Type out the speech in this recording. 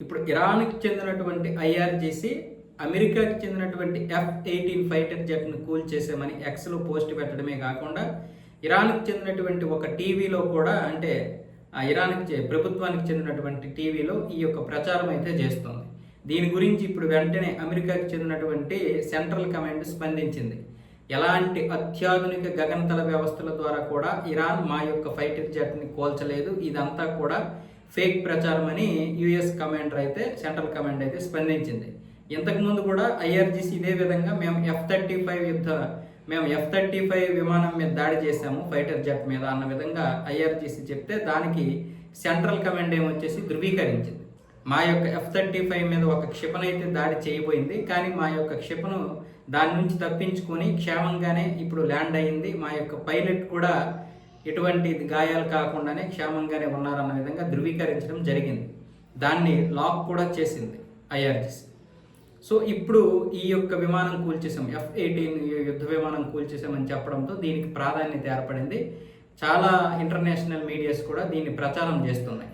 ఇప్పుడు ఇరాన్కి చెందినటువంటి ఐఆర్జీసీ అమెరికాకి చెందినటువంటి F-18 ఫైటర్ జెట్ను కూల్చేసామని ఎక్స్లో పోస్ట్ పెట్టడమే కాకుండా ఇరాన్కి చెందినటువంటి ఒక టీవీలో కూడా అంటే ప్రభుత్వానికి చెందినటువంటి టీవీలో ఈ యొక్క ప్రచారం అయితే చేస్తుంది. దీని గురించి ఇప్పుడు వెంటనే అమెరికాకి చెందినటువంటి సెంట్రల్ కమాండ్ స్పందించింది. ఎలాంటి అత్యాధునిక గగనతల వ్యవస్థల ద్వారా కూడా ఇరాన్ మా యొక్క ఫైటర్ జెట్ని కూల్చలేదు, ఇదంతా కూడా ఫేక్ ప్రచారం అని యుఎస్ కమాండర్ అయితే సెంట్రల్ కమాండ్ అయితే స్పందించింది. ఇంతకుముందు కూడా ఐఆర్జీసీ ఇదే విధంగా మేము F-35 విమానం మీద దాడి చేశాము ఫైటర్ జెట్ మీద అన్న విధంగా ఐఆర్జీసీ చెప్తే దానికి సెంట్రల్ కమాండ్ ఏమొచ్చేసి ధృవీకరించింది. మా యొక్క F-35 మీద ఒక క్షిపణి అయితే దాడి చేయబోయింది, కానీ మా యొక్క క్షిపణి దాని నుంచి తప్పించుకొని క్షేమంగానే ఇప్పుడు ల్యాండ్ అయ్యింది, మా యొక్క పైలట్ కూడా ఎటువంటి గాయాలు కాకుండానే క్షేమంగానే ఉన్నారన్న విధంగా ధృవీకరించడం జరిగింది. దాన్ని లాక్ కూడా చేసింది ఐఆర్జీసీ. సో ఇప్పుడు ఈ యొక్క విమానం కూల్చేసాం, F-18 యుద్ధ విమానం కూల్చేసామని చెప్పడంతో దీనికి ప్రాధాన్యత ఏర్పడింది. చాలా ఇంటర్నేషనల్ మీడియాస్ కూడా దీన్ని ప్రచారం చేస్తున్నాయి.